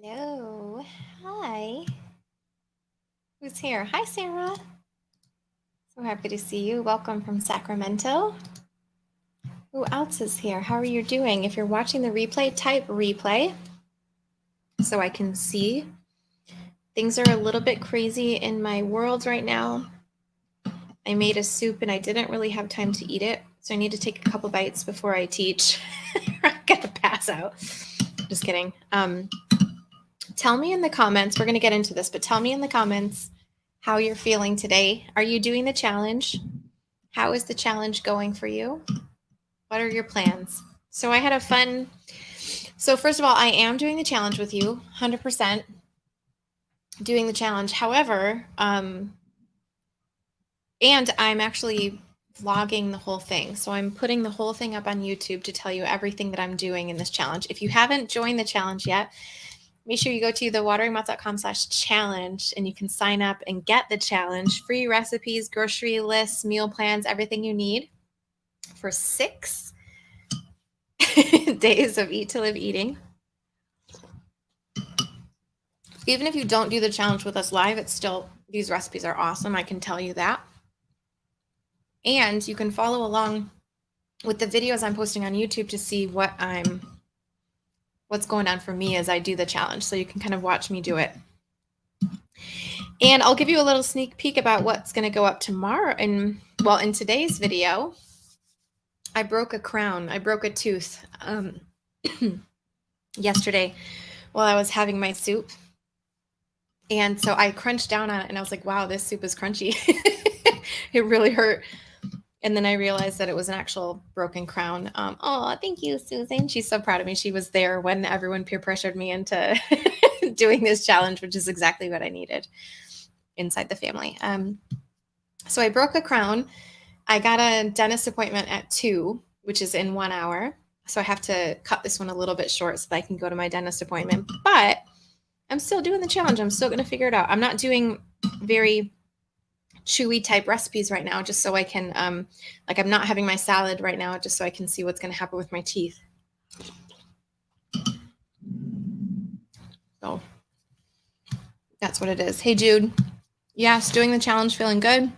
Hello. Hi. Who's here? Hi, Sarah. So happy to see you. Welcome from Sacramento. Who else is here? How are you doing? If you're watching the replay, type replay so I can see. Things are a little bit crazy in my world right now. I made a soup and I didn't really have time to eat it, so I need to take a couple bites before I teach. I'm gonna pass out. Just kidding. Tell me in the comments, we're going to get into this, but tell me in the comments how you're feeling today. Are you doing the challenge? How is the challenge going for you? What are your plans? So I had a fun, so first of all, I am doing the challenge with you, 100% doing the challenge. However, and I'm actually vlogging the whole thing. So I'm putting the whole thing up on YouTube to tell you everything that I'm doing in this challenge. If you haven't joined the challenge yet, make sure you go to thewateringmouth.com/challenge and you can sign up and get the challenge. Free recipes, grocery lists, meal plans, everything you need for 6 days of Eat to Live eating. Even if you don't do the challenge with us live, it's still, these recipes are awesome. I can tell you that. And you can follow along with the videos I'm posting on YouTube to see what's going on for me as I do the challenge. So you can kind of watch me do it. And I'll give you a little sneak peek about what's going to go up tomorrow. And well, in today's video, I broke a crown. I broke a tooth yesterday while I was having my soup. And so I crunched down on it and I was like, wow, this soup is crunchy. It really hurt. And then I realized that it was an actual broken crown. Oh, thank you, Susan. She's so proud of me. She was there when everyone peer pressured me into doing this challenge, which is exactly what I needed inside the family. So I broke a crown. I got a dentist appointment at 2, which is in 1 hour. So I have to cut this one a little bit short so that I can go to my dentist appointment. But I'm still doing the challenge. I'm still going to figure it out. I'm not doing very chewy type recipes right now, just so I can, like I'm not having my salad right now, just so I can see what's going to happen with my teeth. So that's what it is. Hey, Jude. Yes, doing the challenge, feeling good.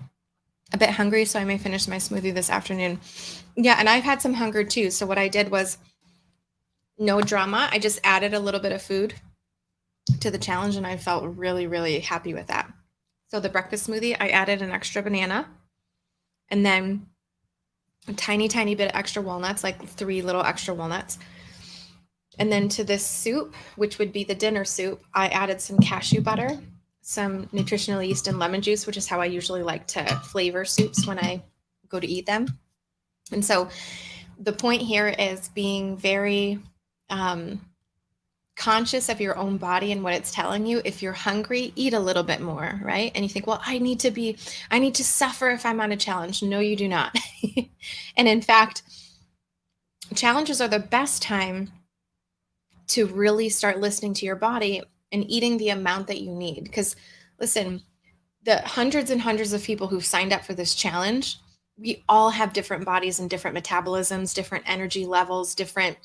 A bit hungry, so I may finish my smoothie this afternoon. Yeah, and I've had some hunger too. So what I did was no drama. I just added a little bit of food to the challenge and I felt really, really happy with that. So the breakfast smoothie, I added an extra banana and then a tiny, tiny bit of extra walnuts, like 3 little extra walnuts. And then to this soup, which would be the dinner soup, I added some cashew butter, some nutritional yeast and lemon juice, which is how I usually like to flavor soups when I go to eat them. And so the point here is being very conscious of your own body and what it's telling you. If you're hungry, eat a little bit more, right? And you think, well, I need to suffer if I'm on a challenge. No, you do not. And in fact, challenges are the best time to really start listening to your body and eating the amount that you need. Because listen, the hundreds and hundreds of people who've signed up for this challenge, we all have different bodies and different metabolisms, different energy levels, different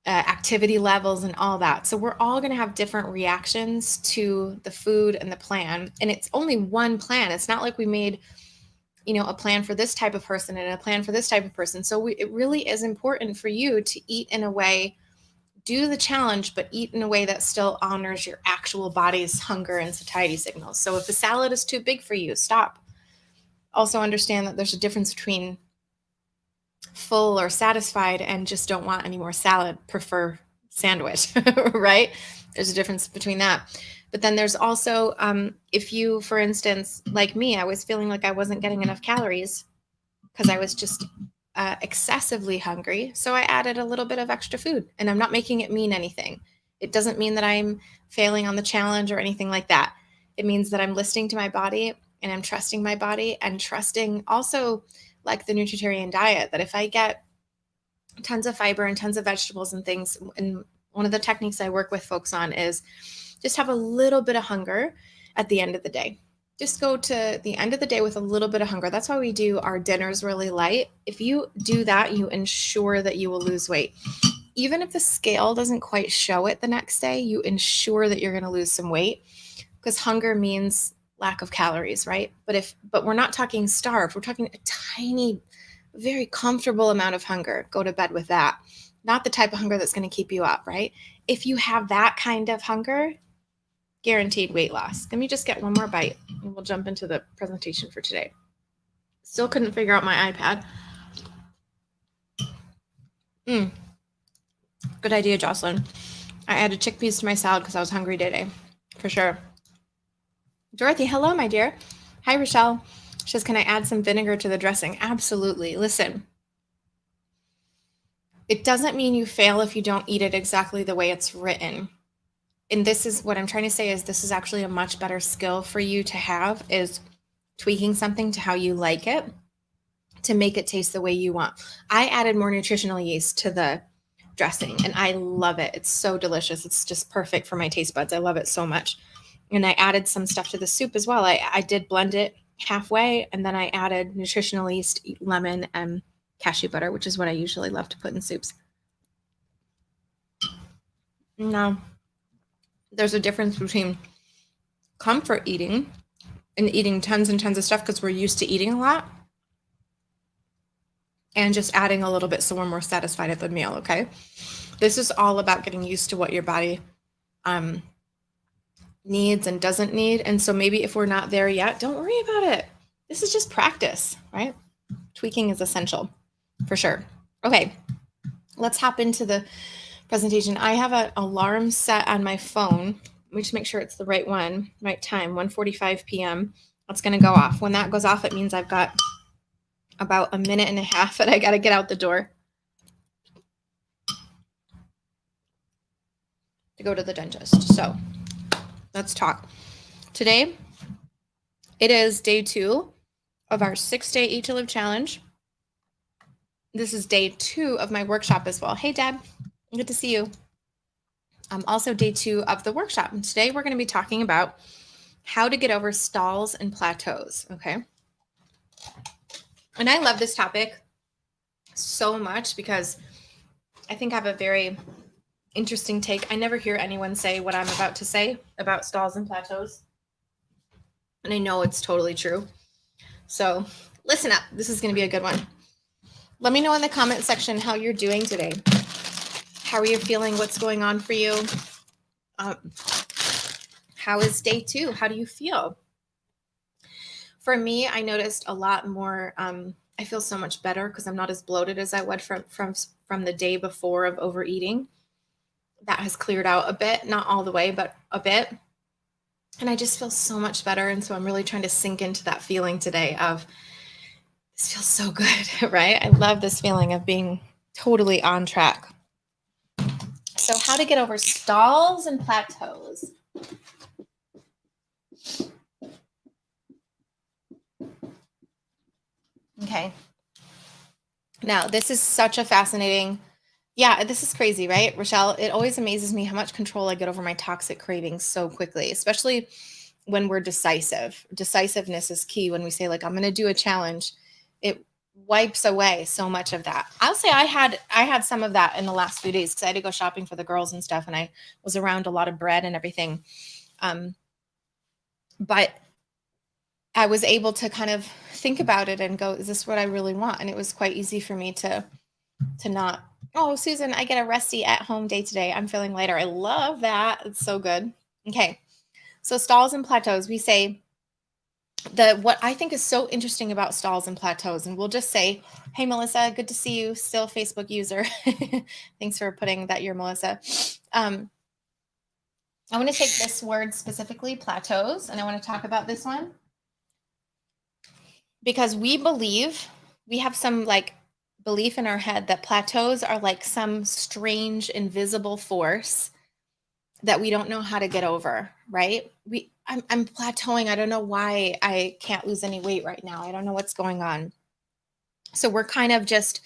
activity levels and all that. So we're all going to have different reactions to the food and the plan. And it's only one plan. It's not like we made, a plan for this type of person and a plan for this type of person. So it really is important for you to eat in a way, do the challenge, but eat in a way that still honors your actual body's hunger and satiety signals. So if the salad is too big for you, stop. Also understand that there's a difference between full or satisfied and just don't want any more salad, prefer sandwich, right? There's a difference between that. But then there's also, if you, for instance, like me, I was feeling like I wasn't getting enough calories because I was just excessively hungry. So I added a little bit of extra food, and I'm not making it mean anything. It doesn't mean that I'm failing on the challenge or anything like that. It means that I'm listening to my body and I'm trusting my body and trusting also, like the nutritarian diet, that if I get tons of fiber and tons of vegetables and things, and one of the techniques I work with folks on is just have a little bit of hunger at the end of the day. Just go to the end of the day with a little bit of hunger. That's why we do our dinners really light. If you do that, you ensure that you will lose weight. Even if the scale doesn't quite show it the next day, you ensure that you're going to lose some weight, because hunger means lack of calories, right? But we're not talking starved. We're talking a tiny, very comfortable amount of hunger. Go to bed with that. Not the type of hunger that's going to keep you up, right? If you have that kind of hunger, guaranteed weight loss. Let me just get one more bite and we'll jump into the presentation for today. Still couldn't figure out my iPad. Good idea, Jocelyn. I added chickpeas to my salad because I was hungry today, for sure. Dorothy, hello, my dear. Hi, Rochelle. She says, can I add some vinegar to the dressing? Absolutely. Listen, it doesn't mean you fail if you don't eat it exactly the way it's written. And this is what I'm trying to say, is this is actually a much better skill for you to have, is tweaking something to how you like it to make it taste the way you want. I added more nutritional yeast to the dressing and I love it. It's so delicious. It's just perfect for my taste buds. I love it so much. And I added some stuff to the soup as well. I did blend it halfway, and then I added nutritional yeast, lemon, and cashew butter, which is what I usually love to put in soups. Now, there's a difference between comfort eating and eating tons and tons of stuff because we're used to eating a lot, and just adding a little bit so we're more satisfied at the meal, okay? This is all about getting used to what your body needs and doesn't need. And so maybe if we're not there yet, don't worry about it. This is just practice, right? Tweaking is essential for sure. Okay, let's hop into the presentation. I have an alarm set on my phone. Let me just make sure it's the right one, right time, 1:45 p.m. That's going to go off. When that goes off, it means I've got about a minute and a half that I got to get out the door to go to the dentist. So let's talk. Today, it is day 2 of our 6-day Eat to Live challenge. This is day 2 of my workshop as well. Hey, Dad, good to see you. Also day 2 of the workshop. And today we're going to be talking about how to get over stalls and plateaus, okay? And I love this topic so much because I think I have a very interesting take. I never hear anyone say what I'm about to say about stalls and plateaus. And I know it's totally true. So listen up. This is going to be a good one. Let me know in the comment section how you're doing today. How are you feeling? What's going on for you? How is day 2? How do you feel? For me, I noticed a lot more. I feel so much better because I'm not as bloated as I was from the day before of overeating. That has cleared out a bit, not all the way, but a bit. And I just feel so much better. And so I'm really trying to sink into that feeling today of, this feels so good, right? I love this feeling of being totally on track. So how to get over stalls and plateaus. Okay. Now, this is such a fascinating, this is crazy, right, Rochelle? It always amazes me how much control I get over my toxic cravings so quickly, especially when we're decisive. Decisiveness is key when we say, like, I'm going to do a challenge. It wipes away so much of that. I'll say I had some of that in the last few days because I had to go shopping for the girls and stuff, and I was around a lot of bread and everything. But I was able to kind of think about it and go, is this what I really want? And it was quite easy for me to not, oh, Susan, I get a resty at home day today. I'm feeling lighter. I love that. It's so good. Okay. So stalls and plateaus, we say what I think is so interesting about stalls and plateaus, and we'll just say, hey, Melissa, good to see you. Still Facebook user. Thanks for putting that here, Melissa. I want to take this word specifically, plateaus, and I want to talk about this one because we have some like belief in our head that plateaus are like some strange invisible force that we don't know how to get over, right? I'm plateauing. I don't know why I can't lose any weight right now. I don't know what's going on. So we're kind of just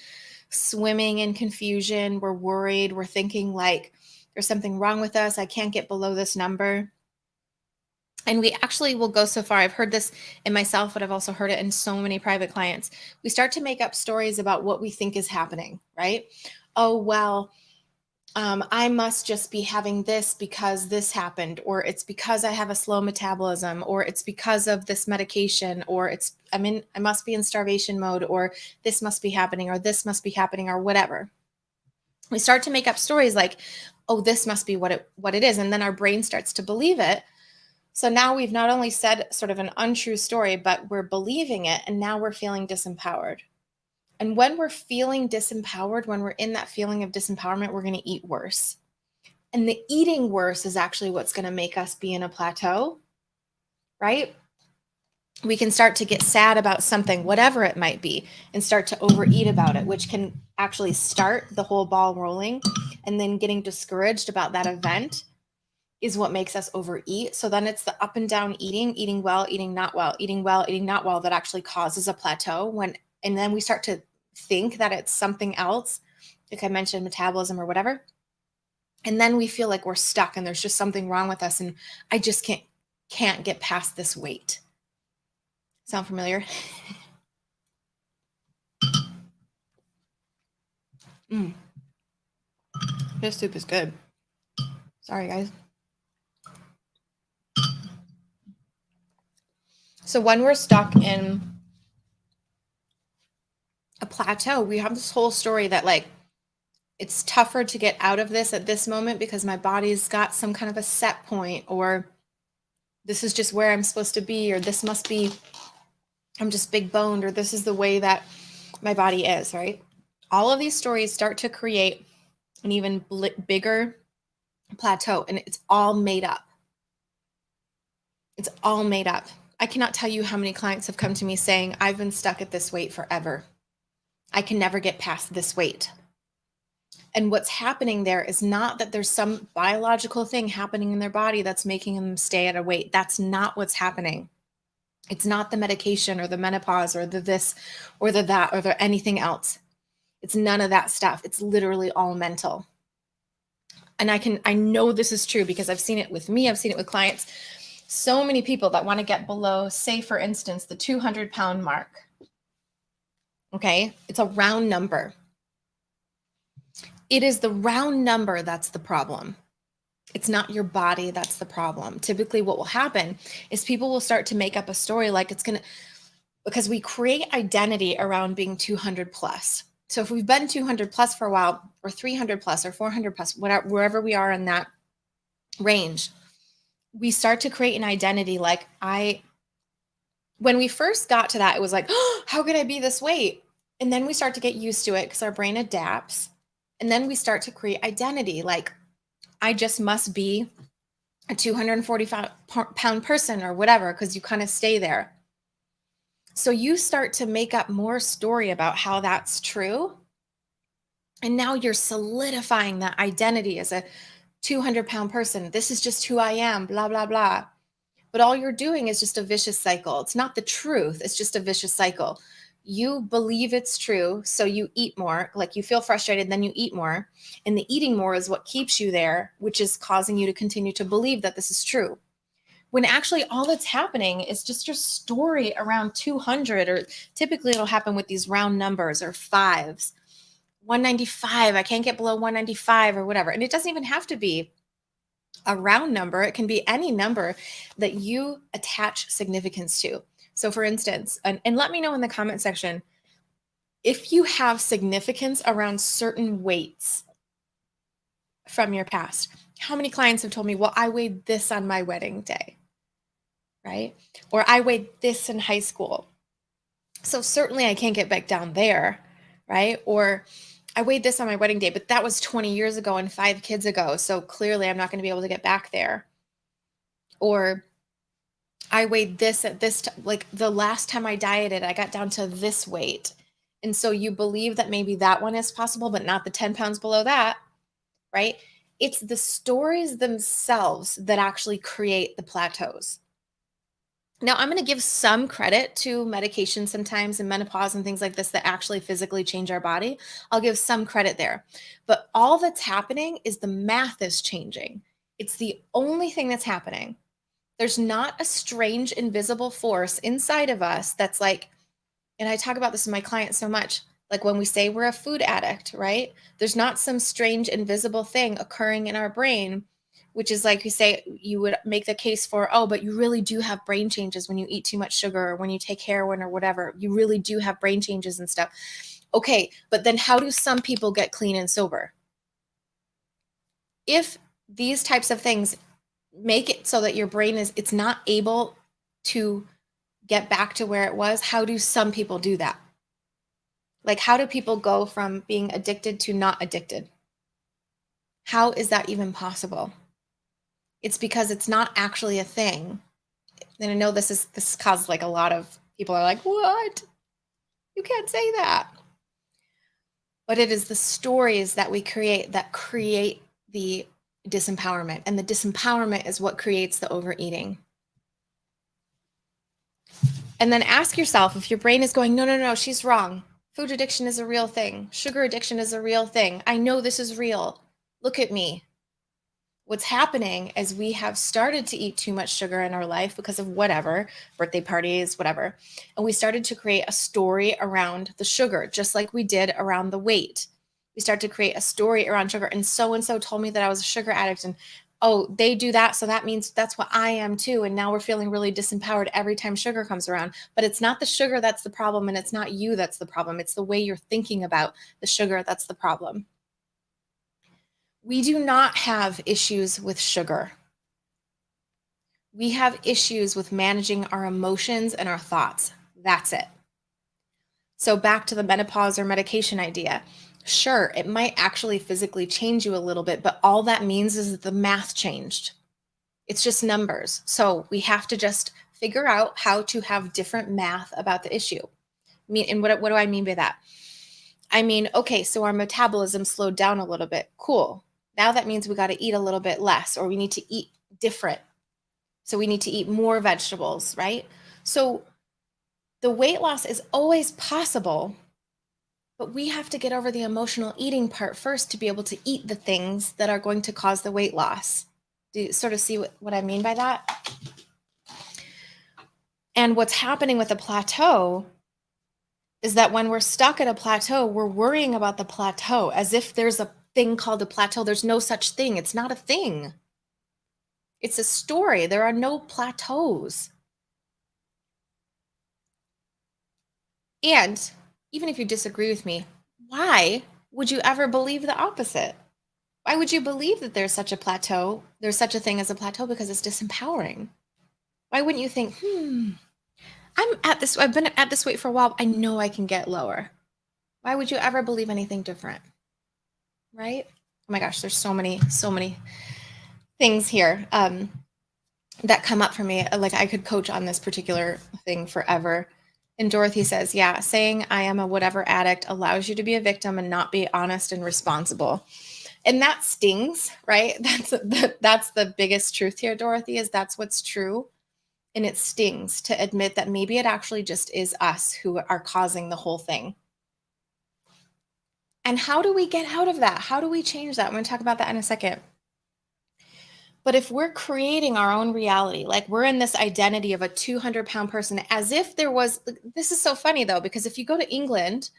swimming in confusion. We're worried. We're thinking like there's something wrong with us. I can't get below this number. And we actually will go so far. I've heard this in myself, but I've also heard it in so many private clients. We start to make up stories about what we think is happening, right? Oh, well, I must just be having this because this happened, or it's because I have a slow metabolism, or it's because of this medication, or I must be in starvation mode, or this must be happening, or this must be happening, or whatever. We start to make up stories like, oh, this must be what it is. And then our brain starts to believe it. So now we've not only said sort of an untrue story, but we're believing it. And now we're feeling disempowered. And when we're feeling disempowered, when we're in that feeling of disempowerment, we're going to eat worse. And the eating worse is actually what's going to make us be in a plateau, right? We can start to get sad about something, whatever it might be, and start to overeat about it, which can actually start the whole ball rolling. And then getting discouraged about that event is what makes us overeat. So then it's the up and down eating well, eating not well, eating well, eating not well, that actually causes a plateau. And then we start to think that it's something else, like I mentioned, metabolism or whatever. And then we feel like we're stuck and there's just something wrong with us. And I just can't get past this weight. Sound familiar? This soup is good. Sorry, guys. So when we're stuck in a plateau, we have this whole story that like it's tougher to get out of this at this moment because my body's got some kind of a set point, or this is just where I'm supposed to be, or this must be, I'm just big boned, or this is the way that my body is, right? All of these stories start to create an even bigger plateau, and it's all made up. It's all made up. I cannot tell you how many clients have come to me saying, I've been stuck at this weight forever. I can never get past this weight. And what's happening there is not that there's some biological thing happening in their body that's making them stay at a weight. That's not what's happening. It's not the medication or the menopause or the this or the that or the anything else. It's none of that stuff. It's literally all mental. And I know this is true because I've seen it with me. I've seen it with clients. So many people that want to get below, say, for instance, the 200-pound mark. Okay. It's a round number. It is the round number that's the problem. It's not your body that's the problem. Typically, what will happen is people will start to make up a story like it's going to, because we create identity around being 200 plus. So if we've been 200 plus for a while, or 300 plus, or 400 plus, whatever, wherever we are in that range, we start to create an identity like when we first got to that, it was like, oh, how could I be this weight? And then we start to get used to it because our brain adapts. And then we start to create identity like, I just must be a 245-pound person or whatever, because you kind of stay there. So you start to make up more story about how that's true. And now you're solidifying that identity as a 200-pound person. This is just who I am, blah, blah, blah. But all you're doing is just a vicious cycle. It's not the truth. It's just a vicious cycle. You believe it's true, so you eat more. Like you feel frustrated, then you eat more. And the eating more is what keeps you there, which is causing you to continue to believe that this is true. When actually all that's happening is just your story around 200, or typically it'll happen with these round numbers or fives. 195, I can't get below 195 or whatever. And it doesn't even have to be a round number. It can be any number that you attach significance to. So for instance, and let me know in the comment section, if you have significance around certain weights from your past. How many clients have told me, well, I weighed this on my wedding day, right? Or I weighed this in high school. So certainly I can't get back down there, right? Or I weighed this on my wedding day, but that was 20 years ago and 5 kids ago. So clearly I'm not going to be able to get back there. Or I weighed this at this, like the last time I dieted, I got down to this weight. And so you believe that maybe that one is possible, but not the 10 pounds below that, right? It's the stories themselves that actually create the plateaus. Now, I'm going to give some credit to medication sometimes and menopause and things like this that actually physically change our body. I'll give some credit there. But all that's happening is the math is changing. It's the only thing that's happening. There's not a strange invisible force inside of us that's like, and I talk about this with my clients so much, Like when we say we're a food addict, right? There's not some strange invisible thing occurring in our brain, which is like you say, you would make the case for, oh, but you really do have brain changes when you eat too much sugar or when you take heroin or whatever. You really do have brain changes and stuff. Okay, but then how do some people get clean and sober? If these types of things make it so that your brain it's not able to get back to where it was, how do some people do that? Like, how do people go from being addicted to not addicted? How is that even possible? It's because it's not actually a thing. And I know this causes like a lot of people are like, what? You can't say that. But it is the stories that we create that create the disempowerment. And the disempowerment is what creates the overeating. And then ask yourself if your brain is going, no, no, no, she's wrong. Food addiction is a real thing. Sugar addiction is a real thing. I know this is real. Look at me. What's happening is we have started to eat too much sugar in our life because of whatever, birthday parties, whatever. And we started to create a story around the sugar, just like we did around the weight. We started to create a story around sugar. And so told me that I was a sugar addict. And oh, they do that. So that means that's what I am too. And now we're feeling really disempowered every time sugar comes around. But it's not the sugar that's the problem. And it's not you that's the problem. It's the way you're thinking about the sugar that's the problem. We do not have issues with sugar. We have issues with managing our emotions and our thoughts. That's it. So back to the menopause or medication idea. Sure, it might actually physically change you a little bit, but all that means is that the math changed. It's just numbers. So we have to just figure out how to have different math about the issue. And what do I mean by that? I mean, okay, so our metabolism slowed down a little bit. Cool. Now that means we got to eat a little bit less, or we need to eat different. So we need to eat more vegetables, right? So the weight loss is always possible, but we have to get over the emotional eating part first to be able to eat the things that are going to cause the weight loss. Do you sort of see what I mean by that? And what's happening with a plateau is that when we're stuck at a plateau, we're worrying about the plateau as if there's a thing called a plateau. There's no such thing. It's not a thing. It's a story. There are no plateaus. And even if you disagree with me, why would you ever believe the opposite? Why would you believe that there's such a plateau? There's such a thing as a plateau because it's disempowering. Why wouldn't you think, I've been at this weight for a while. I know I can get lower. Why would you ever believe anything different? Right? Oh my gosh, there's so many things here that come up for me. Like I could coach on this particular thing forever. And Dorothy says, yeah, saying I am a whatever addict allows you to be a victim and not be honest and responsible. And that stings, right? That's the biggest truth here, Dorothy, is that's what's true. And it stings to admit that maybe it actually just is us who are causing the whole thing. And how do we get out of that? How do we change that? I'm going to talk about that in a second. But if we're creating our own reality, like we're in this identity of a 200-pound person, as if there was, this is so funny though, because if you go to England,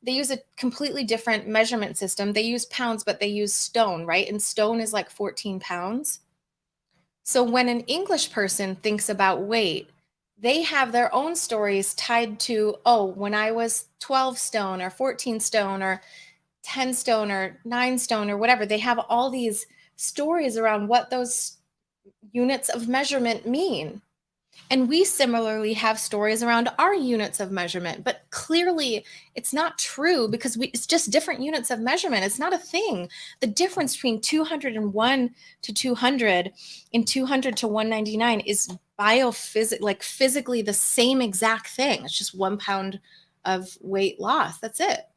they use a completely different measurement system. They use pounds, but they use stone, right? And stone is like 14 pounds. So when an English person thinks about weight, they have their own stories tied to, oh, when I was 12 stone or 14 stone or 10 stone or 9 stone or whatever. They have all these stories around what those units of measurement mean. And we similarly have stories around our units of measurement, but clearly it's not true because it's just different units of measurement. It's not a thing. The difference between 201 to 200 and 200 to 199 is physically the same exact thing. It's just 1 pound of weight loss. That's it.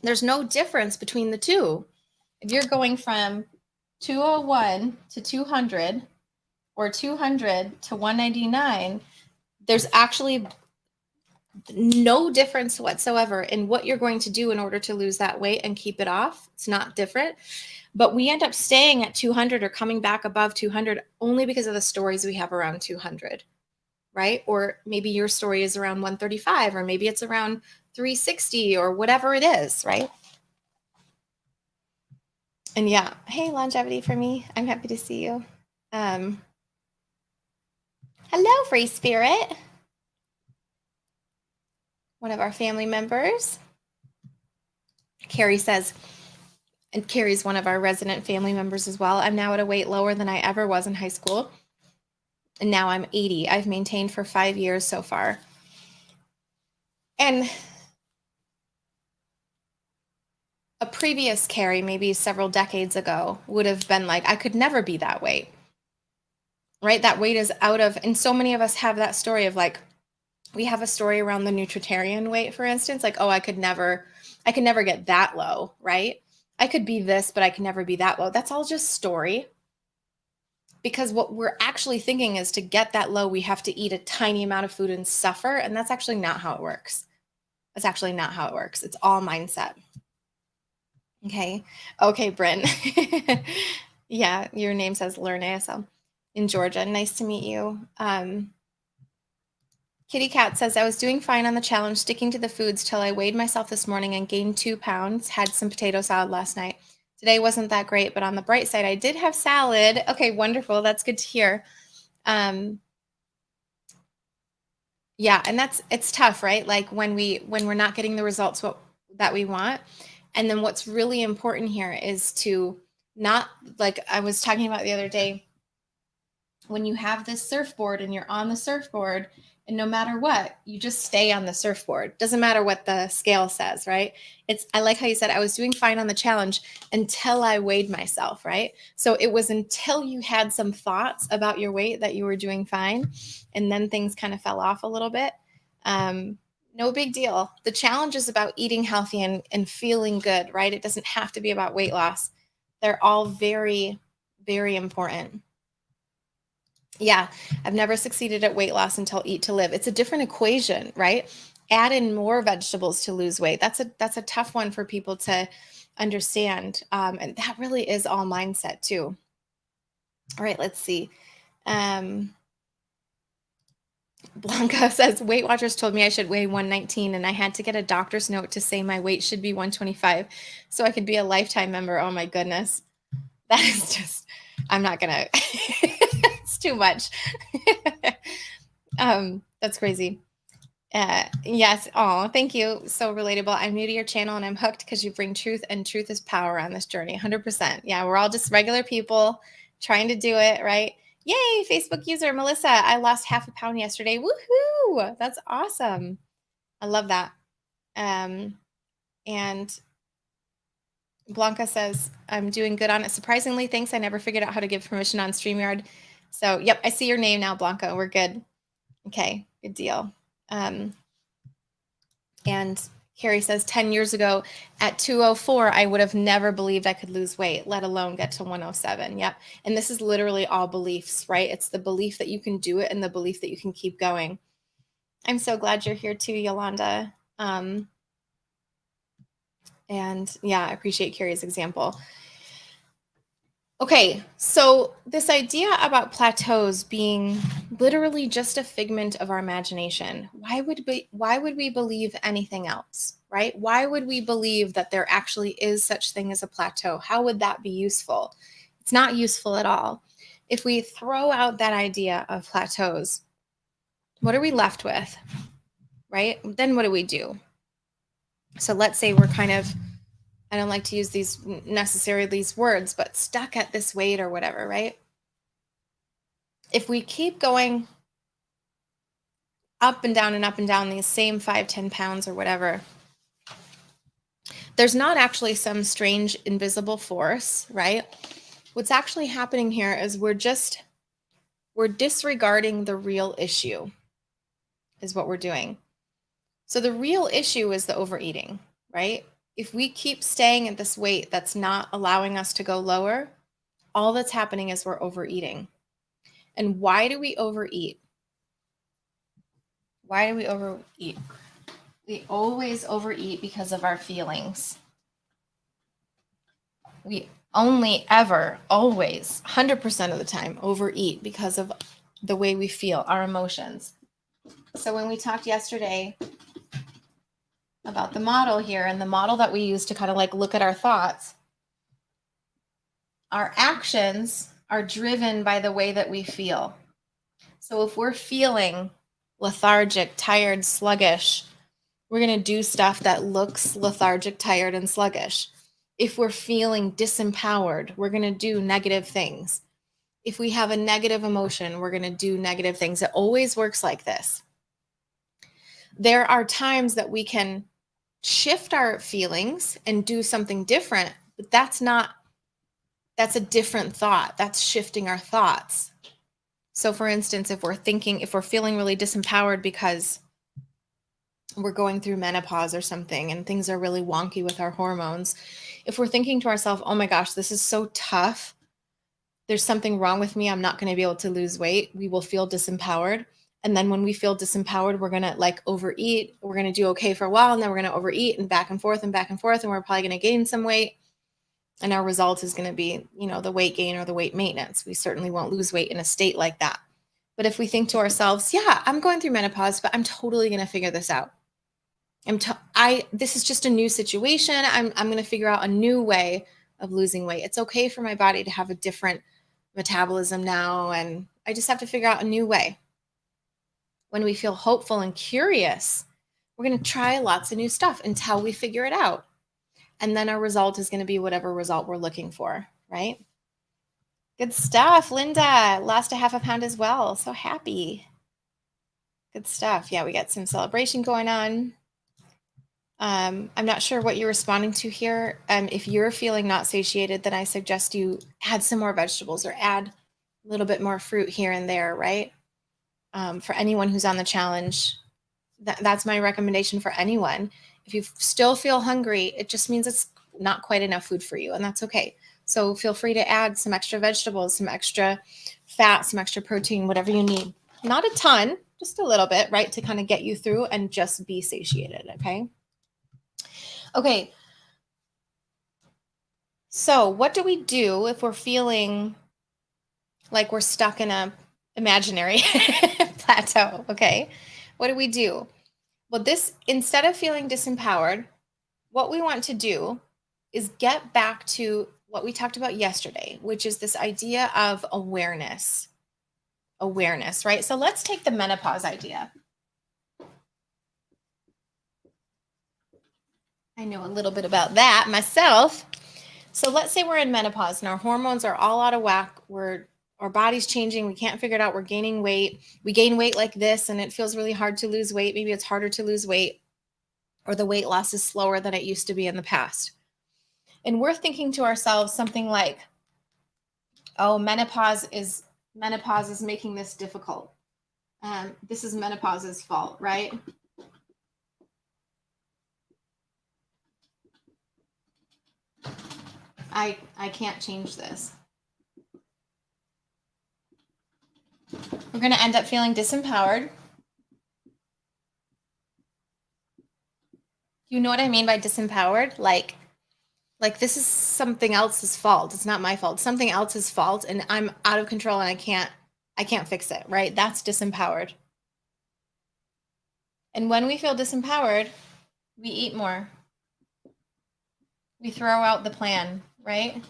There's no difference between the two. If you're going from 201 to 200 or 200 to 199, there's actually no difference whatsoever in what you're going to do in order to lose that weight and keep it off. It's not different. But we end up staying at 200 or coming back above 200 only because of the stories we have around 200, right? Or maybe your story is around 135, or maybe it's around 360 or whatever it is, right? And yeah, hey, longevity for me. I'm happy to see you. Hello, Free Spirit. One of our family members. Cheri says, and Cheri's one of our resident family members as well. I'm now at a weight lower than I ever was in high school. And now I'm 80. I've maintained for 5 years so far. And a previous Cheri, maybe several decades ago, would have been like, I could never be that weight. Right? That weight is out of, and so many of us have that story of like, we have a story around the nutritarian weight, for instance, like, oh, I could never get that low, right? I could be this, but I can never be that low. That's all just story. Because what we're actually thinking is to get that low, we have to eat a tiny amount of food and suffer. And that's actually not how it works. That's actually not how it works. It's all mindset. Okay. Okay, Bryn. Yeah, your name says Learn ASL in Georgia. Nice to meet you. Kitty Cat says, I was doing fine on the challenge, sticking to the foods till I weighed myself this morning and gained 2 pounds. Had some potato salad last night. Today wasn't that great, but on the bright side, I did have salad. Okay, wonderful. That's good to hear. Yeah, and it's tough, right? Like when we're not getting the results that we want. And then what's really important here is to not, like I was talking about the other day, when you have this surfboard and you're on the surfboard, and no matter what, you just stay on the surfboard. Doesn't matter what the scale says, right? I like how you said I was doing fine on the challenge until I weighed myself, right? So it was until you had some thoughts about your weight that you were doing fine, and then things kind of fell off a little bit. No big deal. The challenge is about eating healthy and feeling good, right? It doesn't have to be about weight loss. They're all very, very important. Yeah, I've never succeeded at weight loss until eat to live. It's a different equation, right? Add in more vegetables to lose weight. That's a tough one for people to understand. And that really is all mindset too. All right, let's see. Blanca says, Weight Watchers told me I should weigh 119 and I had to get a doctor's note to say my weight should be 125 so I could be a lifetime member. Oh my goodness. That is just, I'm not gonna, it's too much. That's crazy. Yes. Oh, thank you. So relatable. I'm new to your channel and I'm hooked because you bring truth, and truth is power on this journey. 100%. Yeah. We're all just regular people trying to do it. Right. Yay. Facebook user Melissa. I lost 0.5 pound yesterday. Woohoo. That's awesome. I love that. And Blanca says, I'm doing good on it. Surprisingly, thanks. I never figured out how to give permission on StreamYard. So, yep, I see your name now, Blanca. We're good. Okay, good deal. And Cheri says, 10 years ago at 204, I would have never believed I could lose weight, let alone get to 107. Yep. And this is literally all beliefs, right? It's the belief that you can do it and the belief that you can keep going. I'm so glad you're here too, Yolanda. And yeah, I appreciate Cheri's example. Okay, so this idea about plateaus being literally just a figment of our imagination, why would we believe anything else, right? Why would we believe that there actually is such thing as a plateau? How would that be useful? It's not useful at all. If we throw out that idea of plateaus, what are we left with, right? Then what do we do? So let's say we're kind of, I don't like to use these words, but stuck at this weight or whatever, right? If we keep going up and down these same 5-10 pounds or whatever, there's not actually some strange invisible force, right? What's actually happening here is we're disregarding the real issue is what we're doing. So the real issue is the overeating, right? If we keep staying at this weight that's not allowing us to go lower, all that's happening is we're overeating. And why do we overeat? Why do we overeat? We always overeat because of our feelings. We only ever, always, 100% of the time, overeat because of the way we feel, our emotions. So when we talked yesterday about the model here, and the model that we use to kind of like look at our thoughts. Our actions are driven by the way that we feel. So if we're feeling lethargic, tired, sluggish, we're going to do stuff that looks lethargic, tired, and sluggish. If we're feeling disempowered, we're going to do negative things. If we have a negative emotion, we're going to do negative things. It always works like this. There are times that we can shift our feelings and do something different, but that's a different thought. That's shifting our thoughts. So for instance, if we're feeling really disempowered because we're going through menopause or something and things are really wonky with our hormones, if we're thinking to ourselves, oh my gosh, this is so tough, there's something wrong with me, I'm not going to be able to lose weight, we will feel disempowered. And then when we feel disempowered, we're going to like overeat. We're going to do okay for a while, and then we're going to overeat and back and forth and back and forth. And we're probably going to gain some weight. And our result is going to be, the weight gain or the weight maintenance. We certainly won't lose weight in a state like that. But if we think to ourselves, yeah, I'm going through menopause, but I'm totally going to figure this out. This is just a new situation. I'm going to figure out a new way of losing weight. It's okay for my body to have a different metabolism now, and I just have to figure out a new way. When we feel hopeful and curious, we're going to try lots of new stuff until we figure it out. And then our result is going to be whatever result we're looking for, right? Good stuff, Linda. Lost a half a pound as well. So happy. Good stuff. Yeah, we got some celebration going on. I'm not sure what you're responding to here. If you're feeling not satiated, then I suggest you add some more vegetables or add a little bit more fruit here and there, right? For anyone who's on the challenge, that's my recommendation for anyone. If you still feel hungry, it just means it's not quite enough food for you, and that's okay. So feel free to add some extra vegetables, some extra fat, some extra protein, whatever you need. Not a ton, just a little bit, right? To kind of get you through and just be satiated, okay? Okay. So what do we do if we're feeling like we're stuck in a imaginary plateau, okay? What do we do? Well, instead of feeling disempowered, what we want to do is get back to what we talked about yesterday, which is this idea of awareness. Awareness, right? So let's take the menopause idea. I know a little bit about that myself. So let's say we're in menopause and our hormones are all out of whack. Our body's changing. We can't figure it out. We're gaining weight. We gain weight like this, and it feels really hard to lose weight. Maybe it's harder to lose weight, or the weight loss is slower than it used to be in the past. And we're thinking to ourselves something like, oh, menopause is making this difficult. This is menopause's fault, right? I can't change this. We're going to end up feeling disempowered. You know what I mean by disempowered? Like this is something else's fault. It's not my fault. Something else's fault, and I'm out of control and I can't fix it, right? That's disempowered. And when we feel disempowered, we eat more. We throw out the plan, right?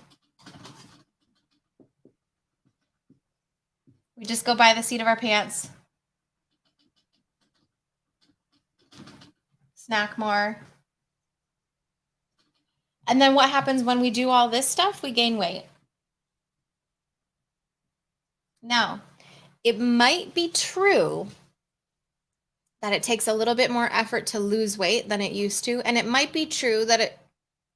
We just go by the seat of our pants. Snack more. And then what happens when we do all this stuff? We gain weight. Now, it might be true that it takes a little bit more effort to lose weight than it used to. And it might be true that it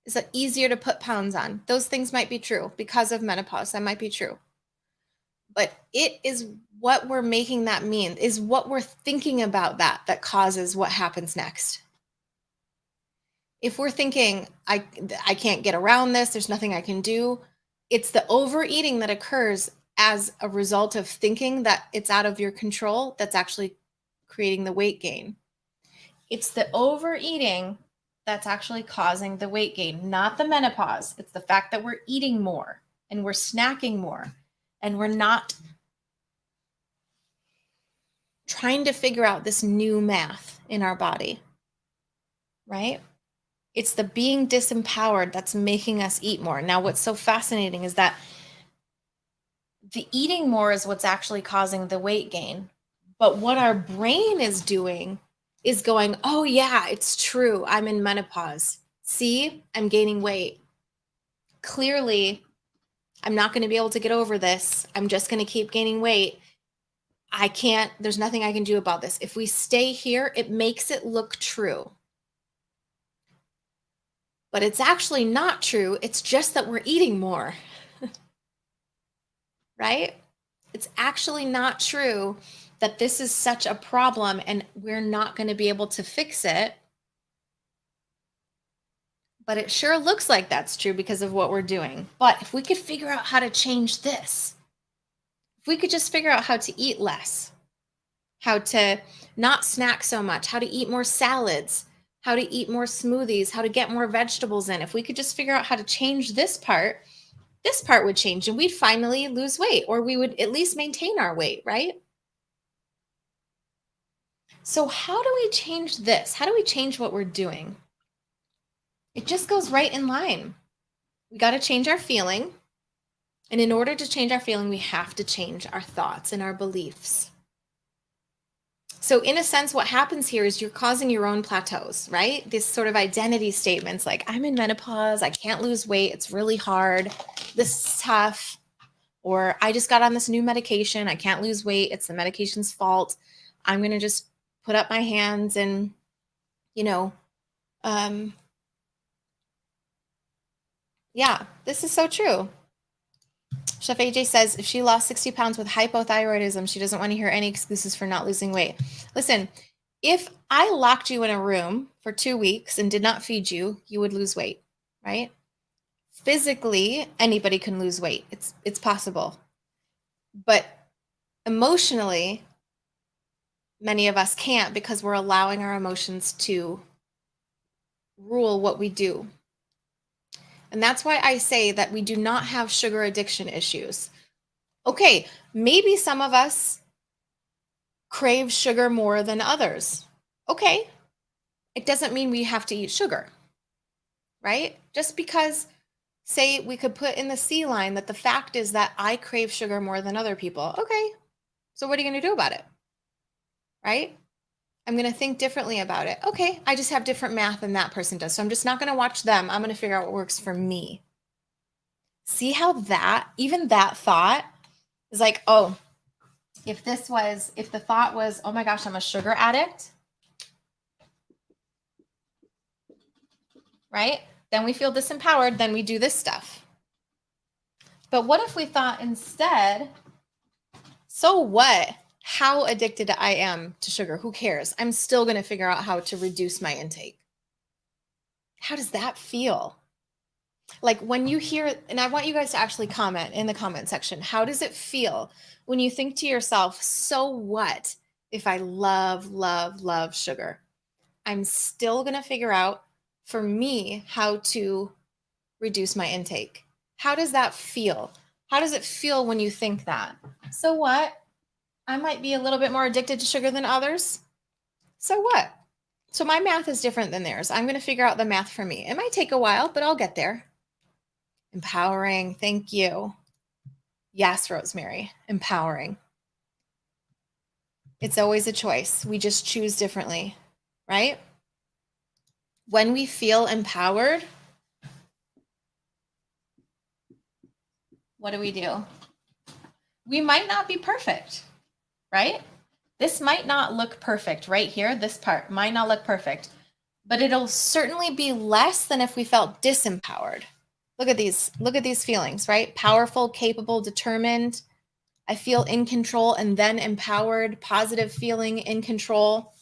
is easier to put pounds on. Those things might be true because of menopause. That might be true. But it is what we're making that mean, is what we're thinking about that causes what happens next. If we're thinking, I can't get around this, there's nothing I can do, it's the overeating that occurs as a result of thinking that it's out of your control that's actually creating the weight gain. It's the overeating that's actually causing the weight gain, not the menopause. It's the fact that we're eating more and we're snacking more and we're not trying to figure out this new math in our body. right? It's the being disempowered that's making us eat more. Now, what's so fascinating is that the eating more is what's actually causing the weight gain. But what our brain is doing is going, oh, yeah, it's true. I'm in menopause. See, I'm gaining weight. Clearly, I'm not going to be able to get over this. I'm just going to keep gaining weight. There's nothing I can do about this. If we stay here, it makes it look true. But it's actually not true. It's just that we're eating more, right? It's actually not true that this is such a problem and we're not going to be able to fix it. But it sure looks like that's true because of what we're doing. But if we could figure out how to change this, if we could just figure out how to eat less, how to not snack so much, how to eat more salads, how to eat more smoothies, how to get more vegetables in, if we could just figure out how to change this part would change and we'd finally lose weight, or we would at least maintain our weight, right? So, how do we change this? How do we change what we're doing? It just goes right in line. We got to change our feeling. And in order to change our feeling, we have to change our thoughts and our beliefs. So, in a sense, what happens here is you're causing your own plateaus, right? This sort of identity statements like, I'm in menopause, I can't lose weight, it's really hard, this is tough. Or I just got on this new medication, I can't lose weight, it's the medication's fault. I'm going to just put up my hands and, you know, yeah, this is so true. Chef AJ says if she lost 60 pounds with hypothyroidism, she doesn't want to hear any excuses for not losing weight. Listen, if I locked you in a room for 2 weeks and did not feed you, you would lose weight, right? Physically, anybody can lose weight. It's possible. But emotionally, many of us can't because we're allowing our emotions to rule what we do. And that's why I say that we do not have sugar addiction issues. Okay, maybe some of us crave sugar more than others. Okay, it doesn't mean we have to eat sugar, right? Just because, say, we could put in the C line that the fact is that I crave sugar more than other people. Okay, so what are you going to do about it? Right? I'm going to think differently about it. Okay, I just have different math than that person does. So I'm just not going to watch them. I'm going to figure out what works for me. See how even that thought is like, oh, if the thought was, oh my gosh, I'm a sugar addict, right? Then we feel disempowered, then we do this stuff. But what if we thought instead, so what? How addicted I am to sugar, who cares? I'm still going to figure out how to reduce my intake. How does that feel? Like when you hear, and I want you guys to actually comment in the comment section, how does it feel when you think to yourself, so what if I love, love, love sugar? I'm still going to figure out for me how to reduce my intake. How does that feel? How does it feel when you think that? So what? I might be a little bit more addicted to sugar than others. So what? So my math is different than theirs. I'm going to figure out the math for me. It might take a while, but I'll get there. Empowering. Thank you. Yes, Rosemary. Empowering. It's always a choice. We just choose differently, right? When we feel empowered, what do? We might not be perfect, right? This might not look perfect right here. This part might not look perfect, but it'll certainly be less than if we felt disempowered. Look at these feelings, right? Powerful, capable, determined. I feel in control and then empowered, positive feeling, in control.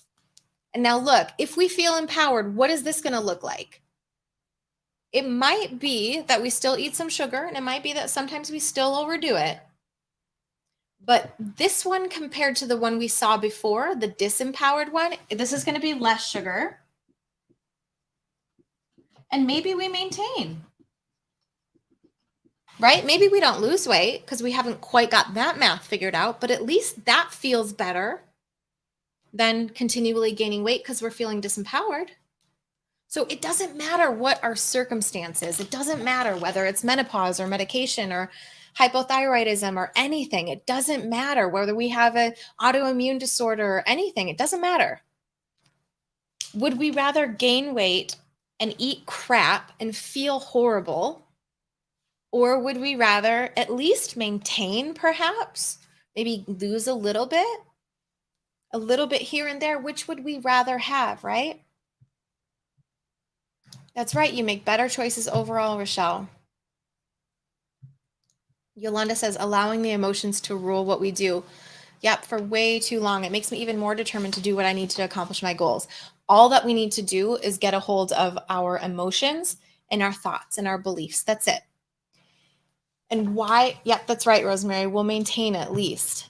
And now look, if we feel empowered, what is this going to look like? It might be that we still eat some sugar, and it might be that sometimes we still overdo it. But this one compared to the one we saw before, the disempowered one, this is going to be less sugar. And maybe we maintain, right? Maybe we don't lose weight because we haven't quite got that math figured out, but at least that feels better than continually gaining weight because we're feeling disempowered. So it doesn't matter what our circumstances. It doesn't matter whether it's menopause or medication or hypothyroidism or anything. It doesn't matter whether we have an autoimmune disorder or anything. It doesn't matter. Would we rather gain weight and eat crap and feel horrible? Or would we rather at least maintain, perhaps, maybe lose a little bit here and there? Which would we rather have, right? That's right. You make better choices overall, Rochelle. Yolanda says, allowing the emotions to rule what we do. Yep, for way too long. It makes me even more determined to do what I need to accomplish my goals. All that we need to do is get a hold of our emotions and our thoughts and our beliefs. That's it. And why? Yep, that's right, Rosemary. We'll maintain at least.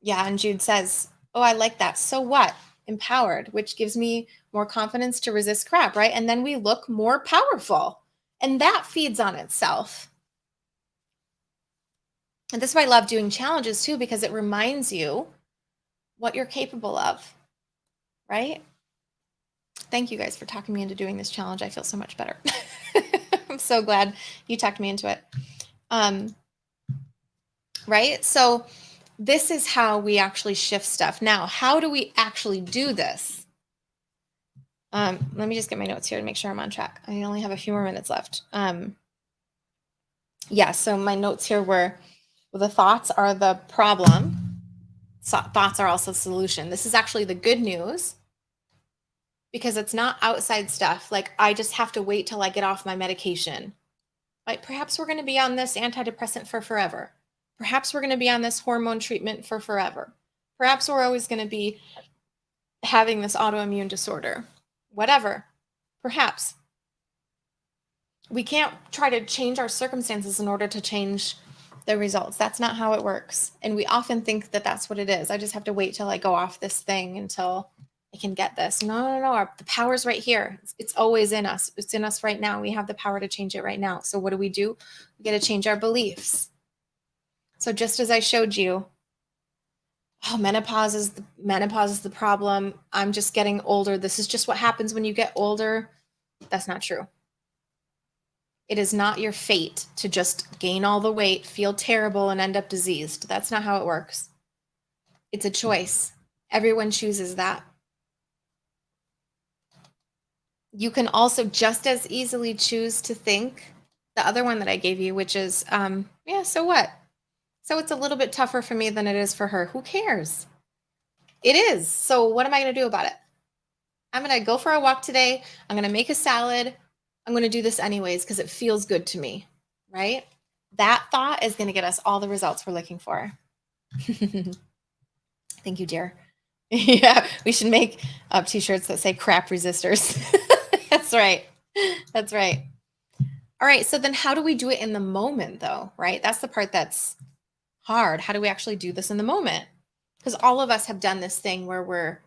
Yeah, and Jude says, oh, I like that. So what? Empowered, which gives me more confidence to resist crap, right? And then we look more powerful. And that feeds on itself. And this is why I love doing challenges too, because it reminds you what you're capable of, right? Thank you guys for talking me into doing this challenge. I feel so much better. I'm so glad you talked me into it. Right? So this is how we actually shift stuff. Now, how do we actually do this? Let me just get my notes here to make sure I'm on track. I only have a few more minutes left. Yeah, so my notes here were, well, the thoughts are the problem. So thoughts are also the solution. This is actually the good news because it's not outside stuff. Like I just have to wait till I get off my medication. Like perhaps we're going to be on this antidepressant for forever. Perhaps we're going to be on this hormone treatment for forever. Perhaps we're always going to be having this autoimmune disorder. Whatever. Perhaps. We can't try to change our circumstances in order to change the results. That's not how it works. And we often think that that's what it is. I just have to wait till I go off this thing until I can get this. No. The power's right here. It's always in us. It's in us right now. We have the power to change it right now. So what do? We got to change our beliefs. So just as I showed you, oh, menopause is the problem. I'm just getting older. This is just what happens when you get older. That's not true. It is not your fate to just gain all the weight, feel terrible, and end up diseased. That's not how it works. It's a choice. Everyone chooses that. You can also just as easily choose to think the other one that I gave you, which is, yeah, so what? So it's a little bit tougher for me than it is for her. Who cares? It is. So what am I going to do about it? I'm going to go for a walk today. I'm going to make a salad. I'm going to do this anyways because it feels good to me, right? That thought is going to get us all the results we're looking for. Thank you, dear. Yeah, we should make t-shirts that say crap resistors. That's right. That's right. All right. So then how do we do it in the moment though, right? That's the part that's hard. How do we actually do this in the moment? Because all of us have done this thing where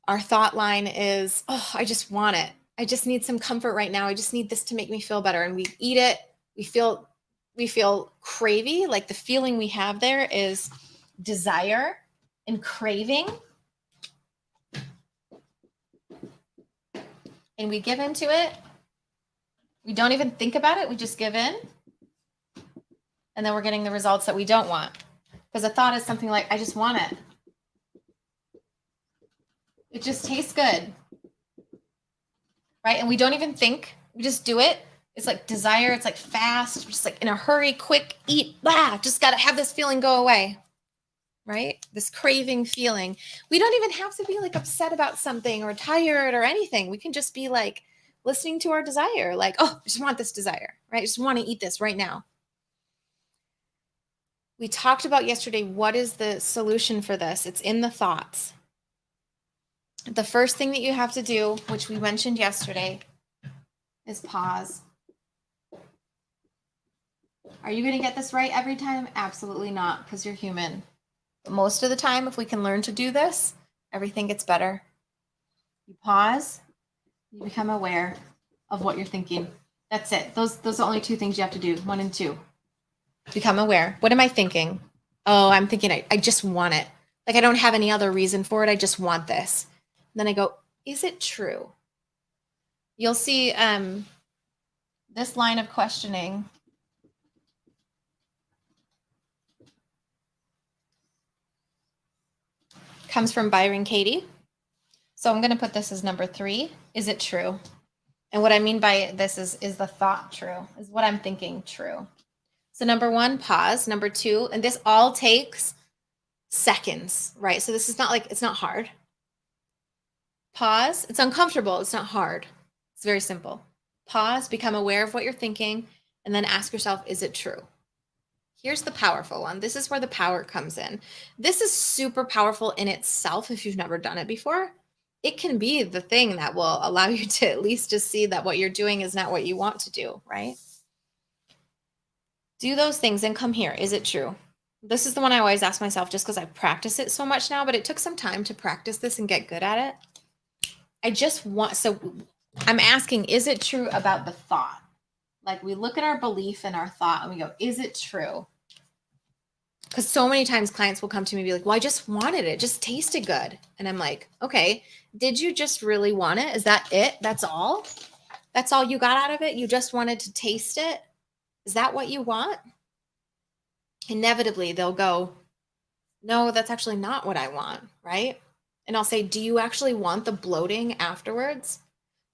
our thought line is, oh, I just want it. I just need some comfort right now. I just need this to make me feel better. And we eat it. We feel cravey. Like the feeling we have there is desire and craving. And we give into it. We don't even think about it. We just give in. And then we're getting the results that we don't want. Because a thought is something like, I just want it. It just tastes good. Right? And we don't even think. We just do it. It's like desire. It's like fast. Just like in a hurry, quick, eat. Just got to have this feeling go away. Right? This craving feeling. We don't even have to be like upset about something or tired or anything. We can just be like listening to our desire. Like, oh, I just want this desire. Right? I just want to eat this right now. We talked about yesterday, what is the solution for this? It's in the thoughts. The first thing that you have to do, which we mentioned yesterday, is pause. Are you going to get this right every time? Absolutely not, because you're human. But most of the time, if we can learn to do this, everything gets better. You pause, you become aware of what you're thinking. That's it. Those are the only two things you have to do, 1 and 2. Become aware. What am I thinking? Oh, I'm thinking I just want it. Like I don't have any other reason for it. I just want this. And then I go, is it true? You'll see this line of questioning comes from Byron Katie. So I'm going to put this as number 3. Is it true? And what I mean by this is the thought true? Is what I'm thinking true? So number 1, pause. Number 2, and this all takes seconds, right? So this is not like, it's not hard. Pause. It's uncomfortable. It's not hard. It's very simple. Pause, become aware of what you're thinking, and then ask yourself, is it true? Here's the powerful one. This is where the power comes in. This is super powerful in itself if you've never done it before. It can be the thing that will allow you to at least just see that what you're doing is not what you want to do, right? Do those things and come here. Is it true? This is the one I always ask myself just because I practice it so much now, but it took some time to practice this and get good at it. I just want, so I'm asking, is it true about the thought? Like we look at our belief and our thought and we go, is it true? Because so many times clients will come to me and be like, well, I just wanted it. It just tasted good. And I'm like, okay, did you just really want it? Is that it? That's all? That's all you got out of it? You just wanted to taste it? Is that what you want? Inevitably, they'll go, no, that's actually not what I want, right? And I'll say, do you actually want the bloating afterwards?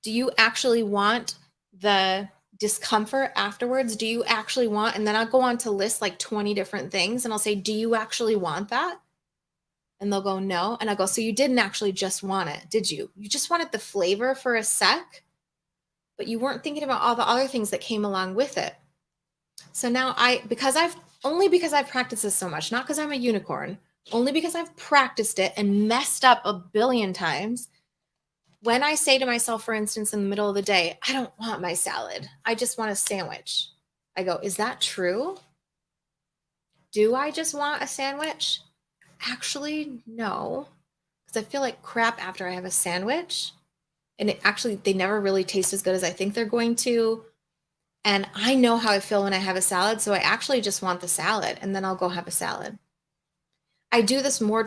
Do you actually want the discomfort afterwards? Do you actually want, and then I'll go on to list like 20 different things and I'll say, do you actually want that? And they'll go, no. And I go, so you didn't actually just want it, did you? You just wanted the flavor for a sec, but you weren't thinking about all the other things that came along with it. So now because I've practiced this so much, not because I'm a unicorn, only because I've practiced it and messed up a billion times. When I say to myself, for instance, in the middle of the day, I don't want my salad, I just want a sandwich. I go, is that true? Do I just want a sandwich? Actually, no, because I feel like crap after I have a sandwich. And they never really taste as good as I think they're going to. And I know how I feel when I have a salad. So I actually just want the salad and then I'll go have a salad. I do this more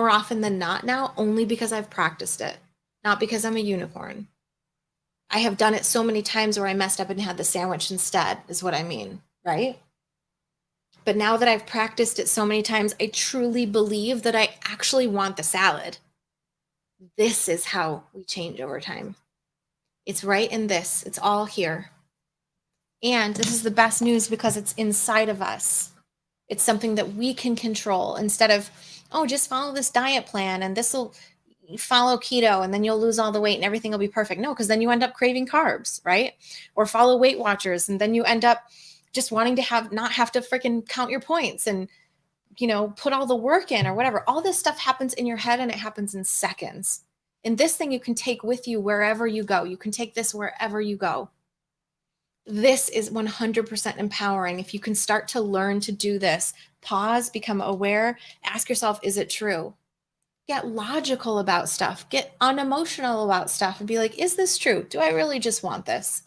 often than not now, only because I've practiced it, not because I'm a unicorn. I have done it so many times where I messed up and had the sandwich instead, is what I mean, right? But now that I've practiced it so many times, I truly believe that I actually want the salad. This is how we change over time. It's right in this. It's all here. And this is the best news because it's inside of us. It's something that we can control instead of, oh, just follow this diet plan and this will follow keto and then you'll lose all the weight and everything will be perfect. No, because then you end up craving carbs, right? Or follow Weight Watchers and then you end up just wanting to not have to freaking count your points and, put all the work in or whatever. All this stuff happens in your head and it happens in seconds. And this thing you can take with you wherever you go. You can take this wherever you go. This is 100% empowering. If you can start to learn to do this, pause, become aware, ask yourself, is it true? Get logical about stuff, get unemotional about stuff and be like, is this true? Do I really just want this?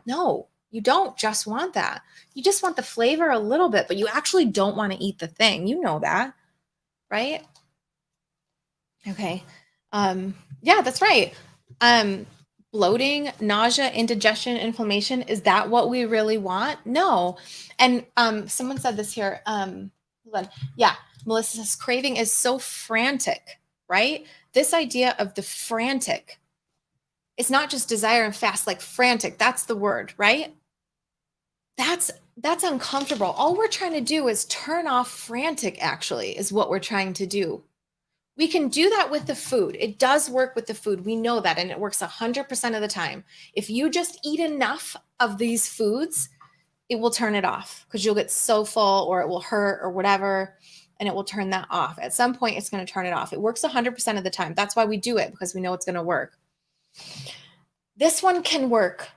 No, you don't just want that. You just want the flavor a little bit, but you actually don't want to eat the thing. You know that, right? Okay. Yeah, that's right. Bloating, nausea, indigestion, inflammation, is that what we really want? No. And someone said this here. Hold on. Yeah, Melissa says craving is so frantic, right? This idea of the frantic, it's not just desire and fast, like frantic. That's the word, right? That's uncomfortable. All we're trying to do is turn off frantic, actually, is what we're trying to do. We can do that with the food. It does work with the food. We know that, and it works 100% of the time. If you just eat enough of these foods, it will turn it off because you'll get so full or it will hurt or whatever, and it will turn that off. At some point, it's going to turn it off. It works 100% of the time. That's why we do it, because we know it's going to work. This one can work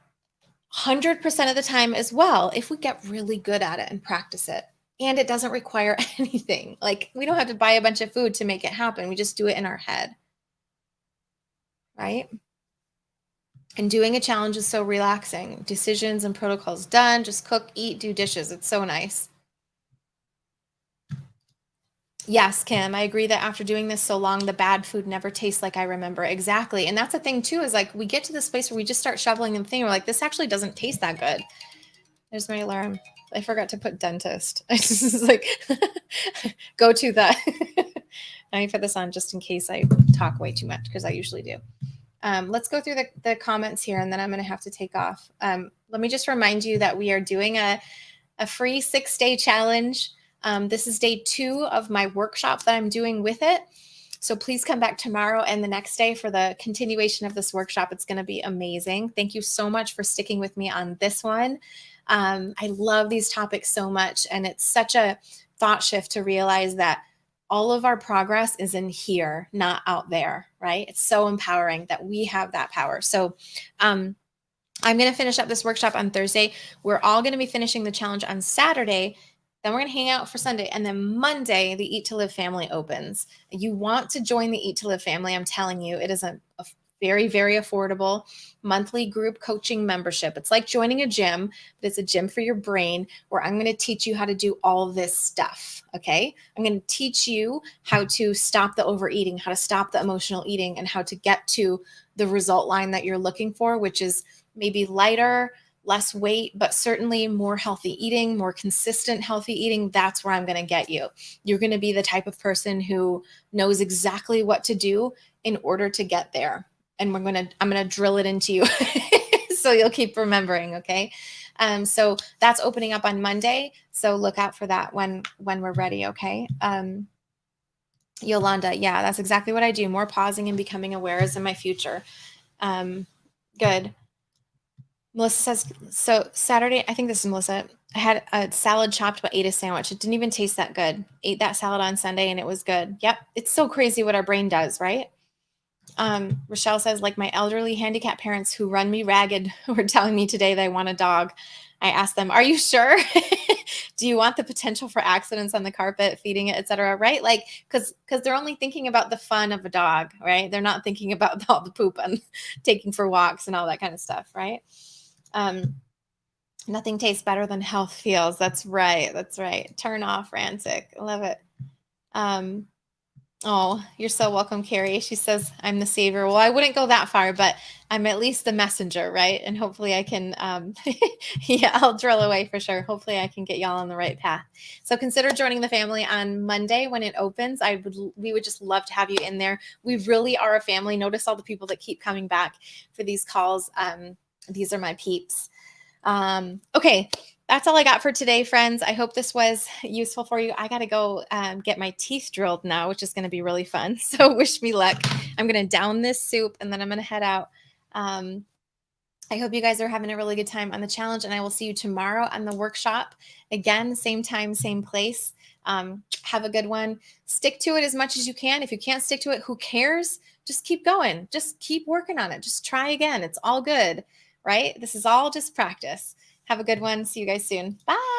100% of the time as well if we get really good at it and practice it. And it doesn't require anything. Like, we don't have to buy a bunch of food to make it happen. We just do it in our head, right? And doing a challenge is so relaxing. Decisions and protocols done. Just cook, eat, do dishes. It's so nice. Yes, Kim, I agree that after doing this so long, the bad food never tastes like I remember. Exactly. And that's the thing too, is like we get to this place where we just start shoveling and thinking, we're like, this actually doesn't taste that good. There's my alarm. I forgot to put dentist. I just like go to the let me put this on just in case I talk way too much because I usually do. Let's go through the comments here and then I'm going to have to take off. Let me just remind you that we are doing a free 6-day challenge. This is day 2 of my workshop that I'm doing with it. So please come back tomorrow and the next day for the continuation of this workshop. It's going to be amazing. Thank you so much for sticking with me on this one. I love these topics so much, and it's such a thought shift to realize that all of our progress is in here, not out there, right? It's so empowering that we have that power. So, I'm going to finish up this workshop on Thursday. We're all going to be finishing the challenge on Saturday. Then we're going to hang out for Sunday. And then Monday, the Eat to Live family opens. You want to join the Eat to Live family. I'm telling you, it is a very, very affordable monthly group coaching membership. It's like joining a gym, but it's a gym for your brain where I'm going to teach you how to do all this stuff. Okay. I'm going to teach you how to stop the overeating, how to stop the emotional eating, and how to get to the result line that you're looking for, which is maybe lighter, less weight, but certainly more healthy eating, more consistent healthy eating. That's where I'm going to get you. You're going to be the type of person who knows exactly what to do in order to get there. And I'm going to drill it into you so you'll keep remembering. Okay. So that's opening up on Monday. So look out for that when we're ready. Okay. Yolanda. Yeah, that's exactly what I do. More pausing and becoming aware is in my future. Good. Melissa says, so Saturday, I think this is Melissa. I had a salad chopped, but ate a sandwich. It didn't even taste that good. Ate that salad on Sunday and it was good. Yep. It's so crazy what our brain does, right? Rochelle says, like my elderly handicapped parents who run me ragged were telling me today they want a dog. I asked them, are you sure? Do you want the potential for accidents on the carpet, feeding it, etc.? Right? Like, because they're only thinking about the fun of a dog, right? They're not thinking about all the poop and taking for walks and all that kind of stuff, right? Nothing tastes better than health feels. That's right. That's right. Turn off Rancic. I love it. Oh, you're so welcome, Cheri. She says, I'm the savior. Well, I wouldn't go that far, but I'm at least the messenger, right? And hopefully I can, yeah, I'll drill away for sure. Hopefully I can get y'all on the right path. So consider joining the family on Monday when it opens. We would just love to have you in there. We really are a family. Notice all the people that keep coming back for these calls. These are my peeps. Okay. That's all I got for today, friends. I hope this was useful for you. I got to go get my teeth drilled now, which is going to be really fun. So wish me luck. I'm going to down this soup and then I'm going to head out. I hope you guys are having a really good time on the challenge, and I will see you tomorrow on the workshop. Again, same time, same place. Have a good one. Stick to it as much as you can. If you can't stick to it, who cares? Just keep going. Just keep working on it. Just try again. It's all good, right? This is all just practice. Have a good one. See you guys soon. Bye.